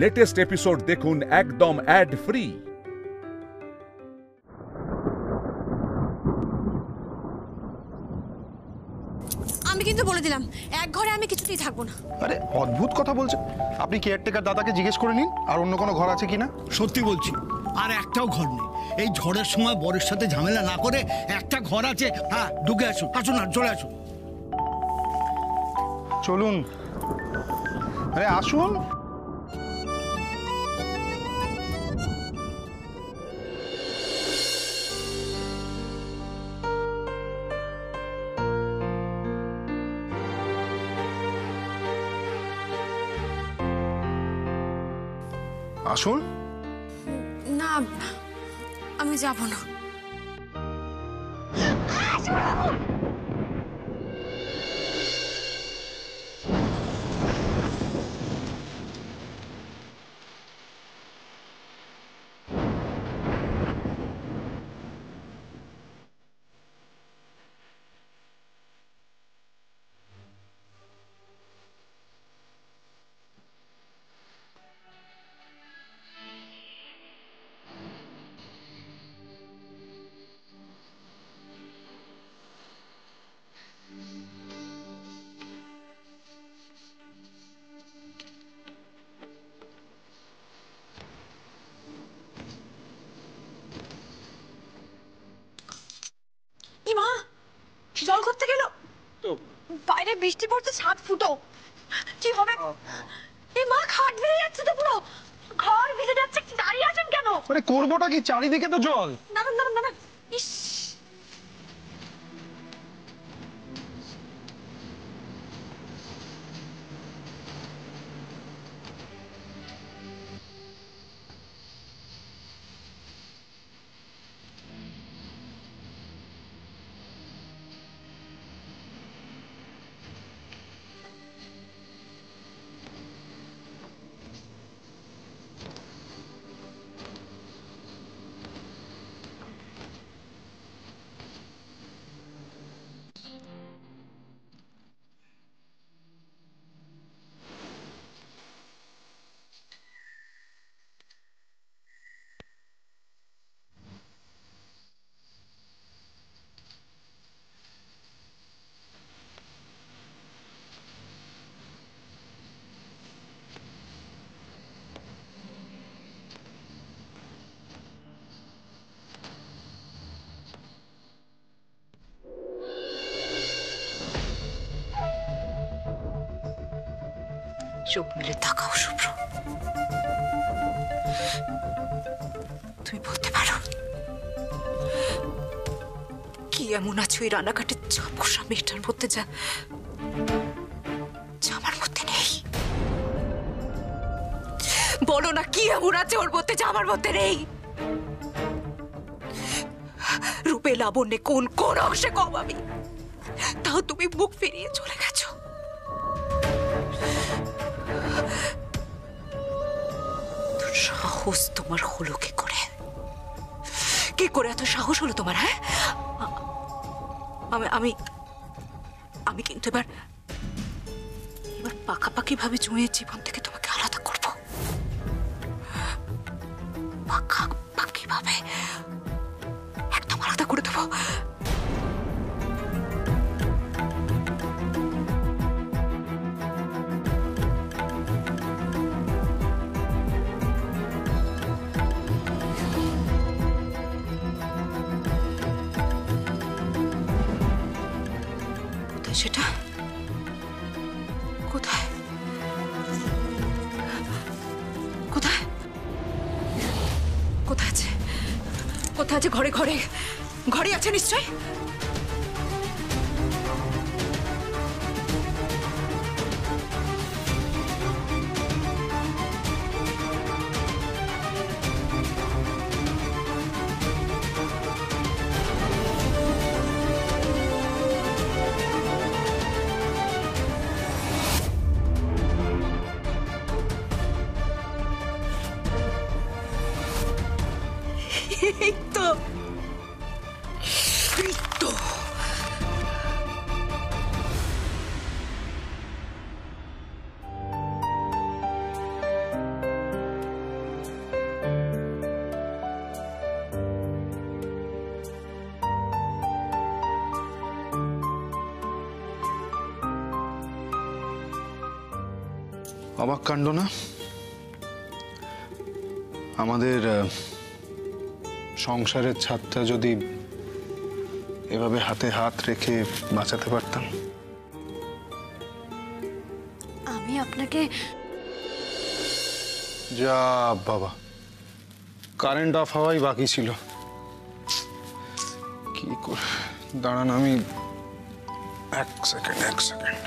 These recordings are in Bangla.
লেটেস্ট এপিসোড দেখুন একদম অ্যাড ফ্রি। আমি কিন্তু বলে দিলাম, এক ঘরে আমি কিছুতেই থাকবো না। আরে অদ্ভুত কথা বলছেন আপনি। কেয়ারটেকার দাদাকে জিজ্ঞেস করে নিন আর অন্য কোনো ঘর আছে কিনা। সত্যি বলছি, আর একটাও ঘর নেই। এই ঝড়ের সময় বরের সাথে ঝামেলা না করে একটা ঘর আছে। হ্যাঁ, ঢুকে আসুন, আসুন না, চলে আসুন। চলুন, আরে আসুন। আসুন। না, আমি যাব না। মা জল করতে গেল, বাইরে বৃষ্টি পড়ছে, ছাদ ফুটো, কি হবে? মা খাট ভিজে যাচ্ছে তো, পুরো ঘর ভিজে যাচ্ছে। দাঁড়িয়ে আছেন কেন? আরে করবোটা কি, চারিদিকে তো জল। দাঁড়ান দাঁড়ান দাঁড়ান। ইস, চোখ মেলে তাকাও শুভ্র। তুমি বলতে পারো কি এমন আছে ওই রানাঘাটের চাপোষা মেয়েটার মধ্যে যা আমার মধ্যে নেই? বলো না, কি এমন আছে ওর মধ্যে যা আমার মধ্যে নেই? রূপে লাবণ্যে কোন কোন অংশে কম আমি, তাও তুমি মুখ ফিরিয়ে চলে গেছো। সাহস তোমার হলো কি করে? কি করে এত সাহস হলো তোমার? হ্যাঁ, আমি আমি কিন্তু এবার পাকাপাকি ভাবে জুঁয়ে জীবন থেকে তোমাকে আলাদা করবো। পাকাপাকি ভাবে একদম আলাদা করে দেবো। সেটা কোথায়? কোথায় কোথায় আছে? কোথায় আছে? ঘরে ঘরে ঘরে আছে নিশ্চয়। এই তো অবাক কাণ্ড না? আমাদের সংসারের ছাদটা যদি এভাবে হাতে হাত রেখে বাঁচাতে পারতাম। আমি আপনাকে যা বাবা, কারেন্ট অফ হওয়াই বাকি ছিল। কি করে, দাঁড়ান আমি এক সেকেন্ড।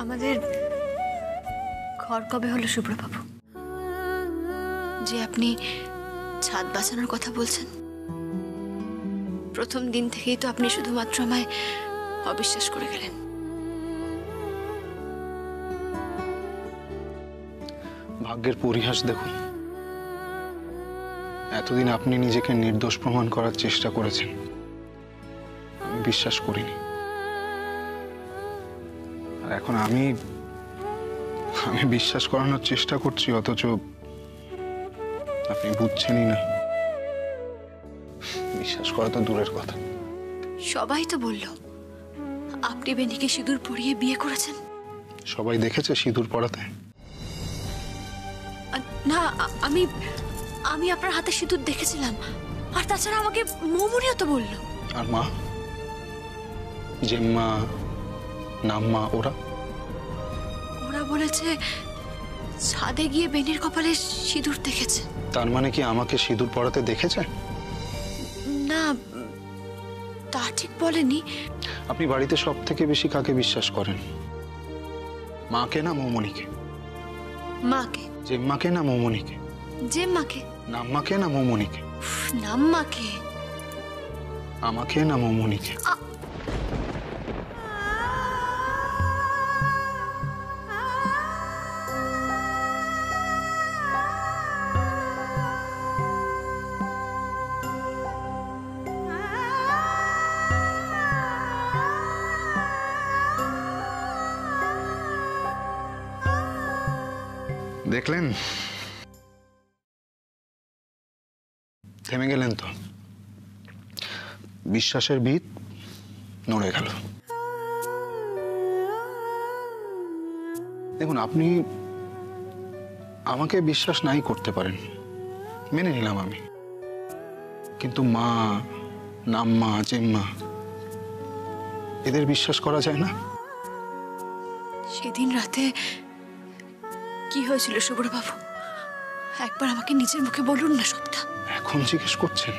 আমাদের ঘর কবে হলো শুভ্রবাবু? যে আপনি ছাদ বাঁচানোর কথা বলছেন, প্রথম দিন থেকেই তো আপনি শুধুমাত্র আমায় অবিশ্বাস করে গেলেন। ভাগ্যের পরিহাস দেখুন, এতদিন আপনি নিজেকে নির্দোষ প্রমাণ করার চেষ্টা করেছেন, আমি বিশ্বাস করিনি। আর এখন আমি বিশ্বাস করানোর চেষ্টা করছি, অথচ আপনি বুঝছেনই না। বিশ্বাস করা তো দূরের কথা। সবাই তো বলল আপনি বেনিকে সিঁদুর পরিয়ে বিয়ে করেছেন। সবাই দেখেছে সিঁদুর পরাতে? না, আমি আপনার হাতে সিঁদুর দেখেছিলাম। আর তাছাড়া আমাকে মৌমনিও তো বলল। আর মা, জেম্মা, নাম্মা, ওরা বলেছে ছাদে গিয়ে বেনির কপালে সিঁদুর দেখেছে। তার মানে কি আমাকে সিঁদুর পরাতে দেখেছে? না, তা ঠিক বলেনি। আপনি বাড়িতে সব থেকে বেশি কাকে বিশ্বাস করেন? মাকে না মৌমনিকে? মাকে। জেম্মাকে না মৌমনিকে? জেম্মাকে। নাম্মাকে না মৌমনিকে? নাম্মাকে। আমাকে না মৌমনিকে? দেখলেন, থেমে গেলেন তো। বিশ্বাসের ভিত নড়ে গেল। দেখুন, আপনি আমাকে বিশ্বাস নাই করতে পারেন, মেনে নিলাম আমি, কিন্তু মা, নাম্মা, জেম্মা, এদের বিশ্বাস করা যায় না? সেদিন রাতে কি হয়েছিল শুভ্রবাবু? একবার আমাকে নিজের মুখে বলুন না সবটা। এখন জিজ্ঞেস করছেন?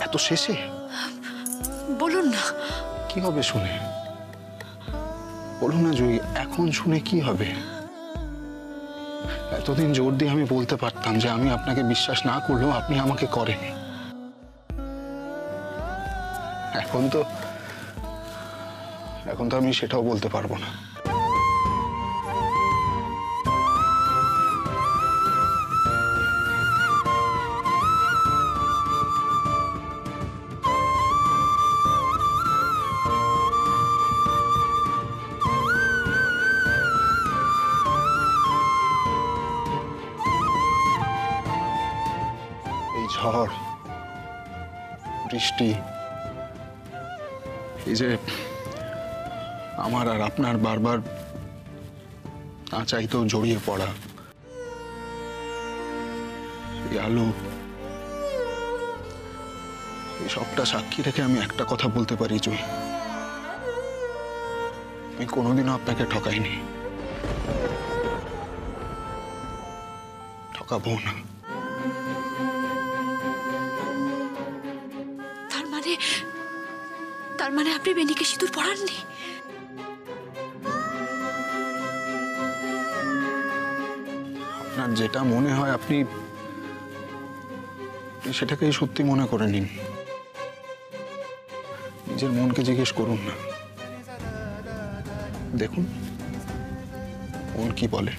এত শেষে? বলুন না। কি হবে শুনে? বলুন না জয়ী, এখন শুনে কি হবে? এতদিন জোর দিয়ে আমি বলতে পারতাম যে আমি আপনাকে বিশ্বাস না করলেও আপনি আমাকে করেন। এখন তো আমি সেটাও বলতে পারবো না। ঝড়, বৃষ্টি, এই যে আমার আর আপনার বারবার না চাইতেও জড়িয়ে পড়া, এই আলো, এই সবটা সাক্ষী রেখে আমি একটা কথা বলতে পারি জয়ী, আমি কোনোদিনও আপনাকে ঠকাইনি, ঠকাবো না। তার মানে আপনি বেনিকে সিঁদুর পরাননি? আপনার যেটা মনে হয় আপনি সেটাকেই সত্যি মনে করে নিন। নিজের মনকে জিজ্ঞেস করুন না, দেখুন মন কি বলে।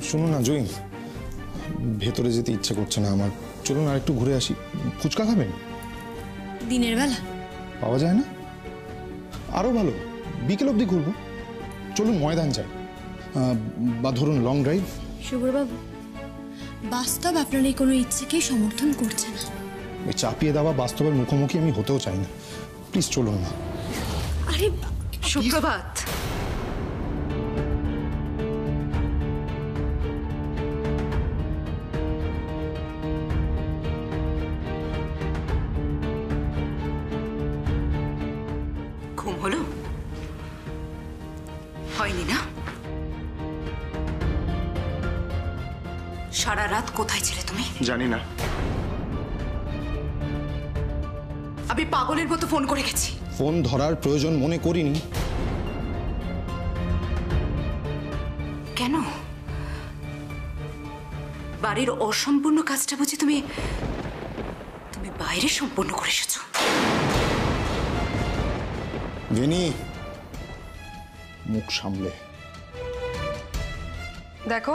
শুনুন না জয়ী, ভেতরে যেতে ইচ্ছে করছে না আমার, চলুন আর একটু ঘুরে আসি। ফুচকা খাবেন? দিনের বেলা পাওয়া যায় না? আরো ভালো, বিকেল অবধি ঘুরবো। চলুন ময়দান যাই, বা ধরুন লং ড্রাইভ। শুভ্রবাবু, বাস্তব আপনার এই কোনো ইচ্ছেকেই সমর্থন করছে না। ওই চাপিয়ে দেওয়া বাস্তবের মুখোমুখি আমি হতেও চাই না। প্লিজ চলুন না। আরে সুপ্রভাত। ঘুম হলো? হয়নি না? সারা রাত কোথায় ছিলে তুমি? জানি না। আমি পাগলের মতো ফোন করে গেছি। ফোন ধরার প্রয়োজন মনে করিনি। কেন? বাড়ির অসম্পূর্ণ কাজটা বুঝি তুমি বাইরে সম্পূর্ণ করে এসেছো? ভেনি, মুখ সামলে। দেখো,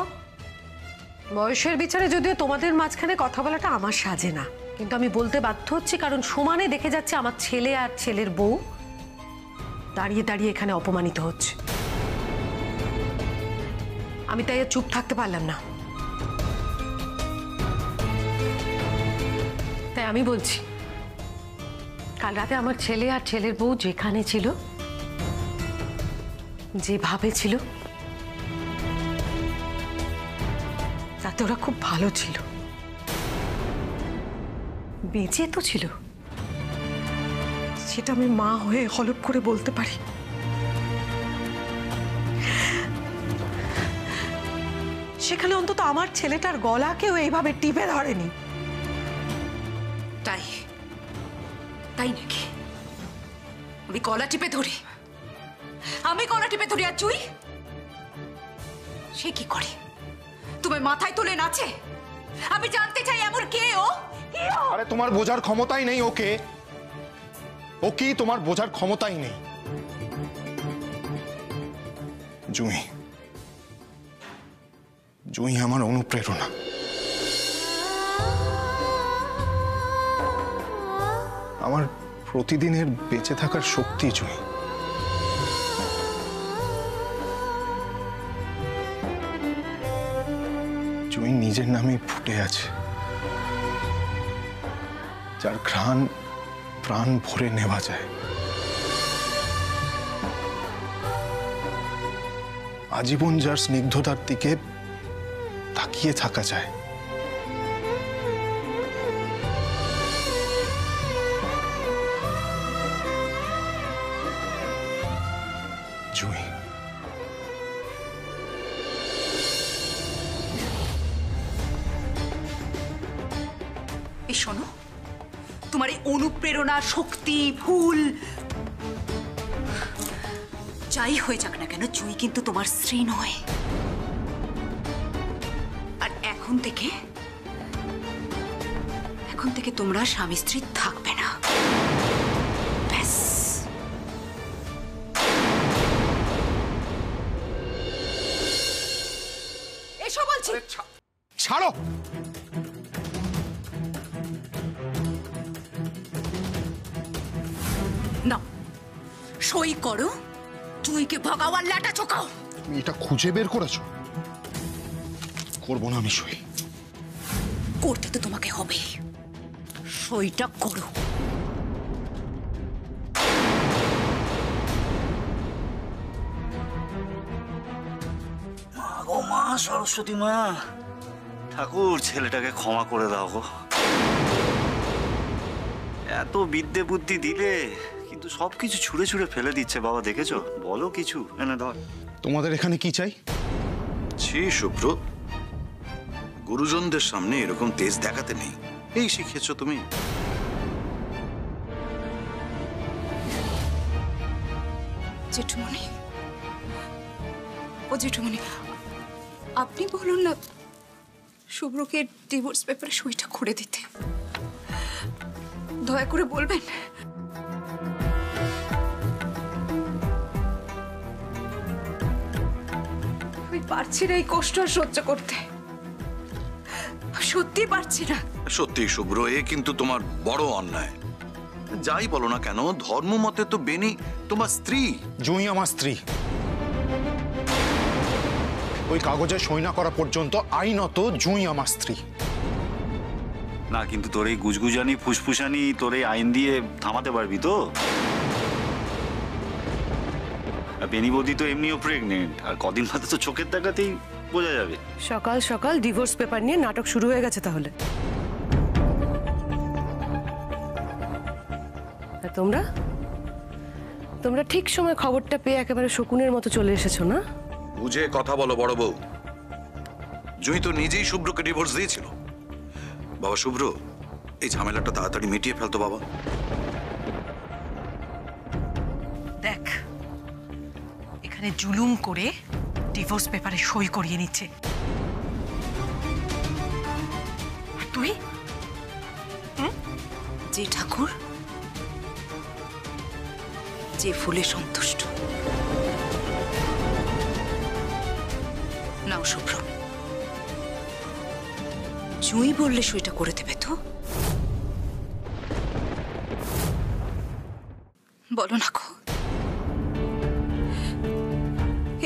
বয়সের বিচারে যদিও তোমাদের মাঝখানে কথা বলাটা আমার সাজে না, কিন্তু আমি বলতে বাধ্য হচ্ছি, কারণ সমানে দেখে যাচ্ছে আমার ছেলে আর ছেলের বউ দাঁড়িয়ে দাঁড়িয়ে এখানে অপমানিত হচ্ছে। আমি তাই আর চুপ থাকতে পারলাম না। তাই আমি বলছি, কাল রাতে আমার ছেলে আর ছেলের বউ যেখানে ছিল, যেভাবে ছিল, তাতে ওরা খুব ভালো ছিল, বেঁচে তো ছিল। সেটা আমি মা হয়ে হলপ করে বলতে পারি। সেখানে অন্তত আমার ছেলেটার গলাকেও এইভাবে টিপে ধরেনি। তাই তাই নাকি? আমি গলা টিপে ধরি? আমি গলা টিপে ধরি আর চুই সে কি করে? তোমার মাথায় তুলে নাচে? আমি জানতে চাই এমন কে ও? আরে তোমার বোঝার ক্ষমতাই নেই ওকে। ও কি তোমার বোঝার ক্ষমতাই নেই। জুঁই, জুঁই আমার অনুপ্রেরণা। আমার প্রতিদিনের বেঁচে থাকার শক্তি জুঁই। জুঁই নিজের নামে ফুটে আছে, যার ঘ্রাণ প্রাণ ভরে নেওয়া যায়। আজীবন যার স্নিগ্ধতার দিকে তাকিয়ে থাকা যায়। জুঁই, এই শোনো, তোমার এই অনুপ্রেরণা, শক্তি, ভুল যাই হয়ে যাক না কেন, জুঁই কিন্তু তোমার স্ত্রী নয়। আর এখন থেকে তোমরা স্বামী স্ত্রী থাকবে না। ব্যাস। এসো বলছি। ছাড়ো। না, সই করো, জুঁইকে ভগাওয়ার লাটা চোকাও। তুমি এটা খুঁজে বের করেছো? করবো না আমি সই। করতে তো তোমাকে হবে, সইটা করো। ও মা সরস্বতী মা, ঠাকুর ছেলেটাকে ক্ষমা করে দাও গো। এত বিদ্যে বুদ্ধি দিলে কিন্তু সবকিছু ছুঁড়ে ছুঁড়ে ফেলে দিচ্ছে বাবা, দেখেছো? বলো কিছু, এনে ধর। তোমাদের এখানে কি চাই? ছি শুভ্র, গুরুজনদের সামনে এরকম তেজ দেখাতে নেই। এই শিখেছো তুমি? জেঠুমনি, ও জেঠুমনি, আপনি বলুন না শুভ্রকে ডিভোর্স পেপারে সইটা করে দিতে। দয়া করে বলবেন। আমি পারছি না এই কষ্ট আর সহ্য করতে, সত্যি পারছি না। সত্যি শুভ্র, এ কিন্তু তোমার বড় অন্যায়। যাই বলো না কেন, ধর্ম মতে তো বেনি তোমার স্ত্রী। জুঁই আমার স্ত্রী। ওই কাগজে সই না করা পর্যন্ত আইনত জুঁই আমার স্ত্রী। না কিন্তু তোর এই গুজগুজানি ফুসফুসানি তোর এই আইন দিয়ে থামাতে পারবি তো? বেনি বৌদি তো এমনিও প্রেগনেন্ট, আর কদিন বাদে তো চোখের দেখাতেই বোঝা যাবে। সকাল সকাল ডিভোর্স পেপার নিয়ে নাটক শুরু হয়ে গেছে তাহলে। আর তোমরা তোমরা ঠিক সময় খবরটা পেয়ে একেবারে শকুনের মতো চলে এসেছো না? বুঝে কথা বলো বড় বউ। জুঁই তো নিজেই শুভ্রকে ডিভোর্স দিয়েছিল। বাবা শুভ্র, এই ঝামেলাটা তাড়াতাড়ি মিটিয়ে ফেলতো বাবা। দেখ, এখানে জুলুম করে ডিভোর্স পেপারে সই করিয়ে নিচ্ছে, আর তুই যে ঠাকুর যে ফুলে সন্তুষ্ট। নাও শুভ্র, জুঁই বললে সইটা করে দেবে তো? বলো না গো,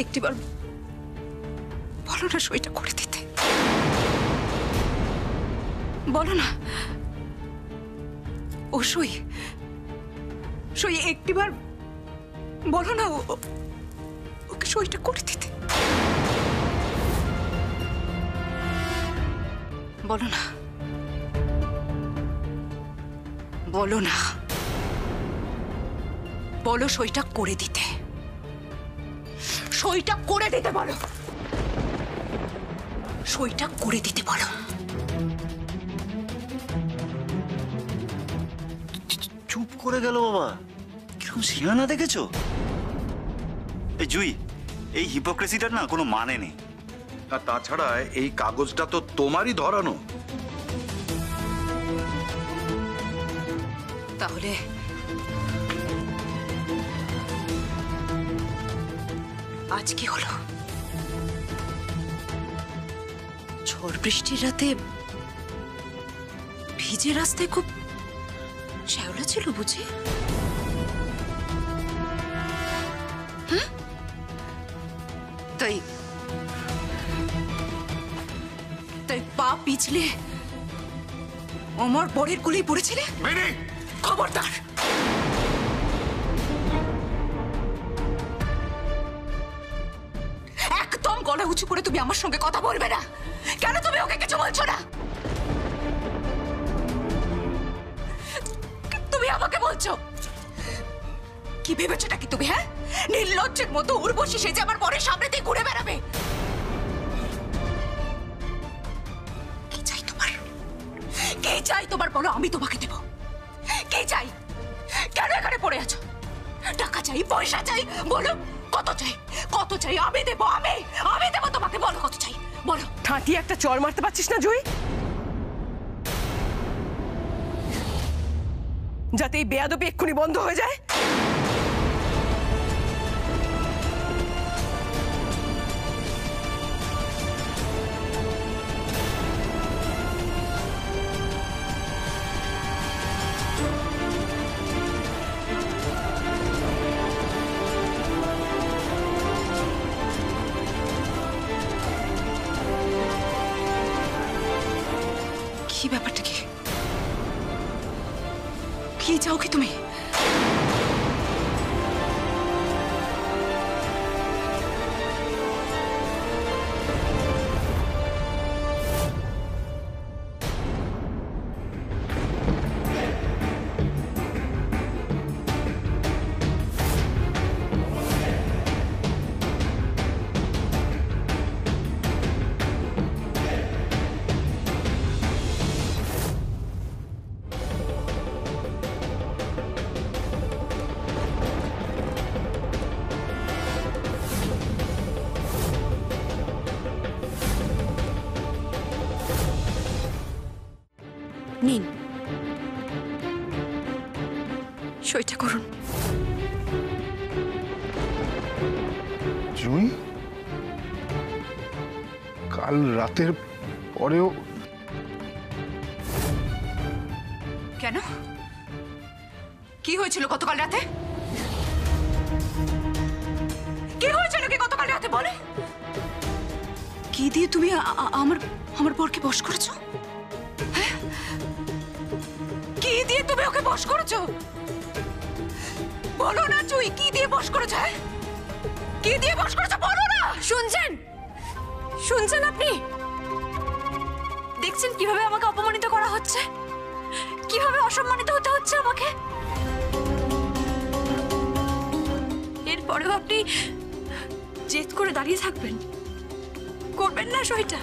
একটিবার বলো না সইটা করে দিতে। বলো না ও সই সই, একটিবার বলো না ওকে সইটা করে দিতে। বলো না, বলো না, বলো সইটা করে দিতে, সইটা করে দিতে বলো, সইটা করে দিতে বলো। চুপ করে গেল বাবা, কিরকম সিয়ানা দেখেছো? এই জুঁই, এই হিপোক্রেসিটার না কোনো মানে নেই। আর তাছাড়া এই কাগজটা তো তোমারই ধরানো। তাহলে আজ কি হলো? ঝড় বৃষ্টির রাতে ভিজে রাস্তায় খুব শ্যাওলা ছিল বুঝি? তাই তাই পা পিছলে আমার বরের কোলেই পড়েছিলে? খবরদার, একদম গলা উঁচু করে তুমি আমার সঙ্গে কথা বলবে না। কেন তুমি ওকে কিছু বলছো না? তুমি আমাকে বলছো কি ভেবেছো নাকি তুমি? হ্যাঁ, নির্লজ্জের মতো উর্বশী সেজে আমার বরের সামনে দিয়ে ঘুরে বেড়াবে? কি চাই তোমার? কে চাই তোমার বলো, আমি তোমাকে দেব। কে চাই? কেন এখানে পড়ে আছো? টাকা চাই, পয়সা চাই, বলো কত চাই? কত চাই? আমি দেব, আমি দেব তোমাকে। বলো কত চাই, বলো। ঠাঁটিয়ে একটা চড় মারতে পারছিস না জুঁই? যাতে এই বেয়াদবি এক্ষুনি বন্ধ হয়ে যায়। কি ব্যাপারটা কি? কি চাও কি তুমি? নিন, সইটা করুন। জুঁই, কাল রাতের পরেও কেন? কি হয়েছিল গতকাল রাতে? কি হয়েছিল কি গতকাল রাতে বলে? কি দিয়ে তুমি আমার বরকে বশ করেছো? হ্যাঁ? কি দিয়ে তুমি ওকে বশ করেছো? বলো না জুই, কি দিয়ে বশ করেছো? হ্যাঁ, কি দিয়ে বশ করেছো বলো না। শুনছেন? শুনছেন আপনি? দেখছেন কিভাবে আমাকে অপমানিত করা হচ্ছে, কিভাবে অসম্মানিত হতে হচ্ছে আমাকে। এরপরেও আপনি জেদ করে দাঁড়িয়ে থাকবেন, করবেন না সইটা?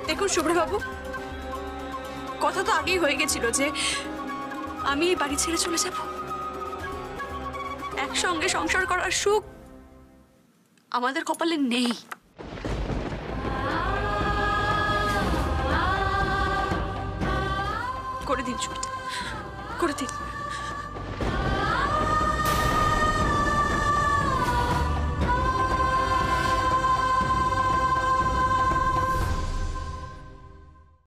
দেখুন শুভ্রবাবু, কথা তো আগেই হয়ে গেছিল যে আমি এই বাড়ি ছেড়ে চলে যাব। একসঙ্গে সংসার করার সুখ আমাদের কপালে নেই। করে দিন সইটা, করে দিন।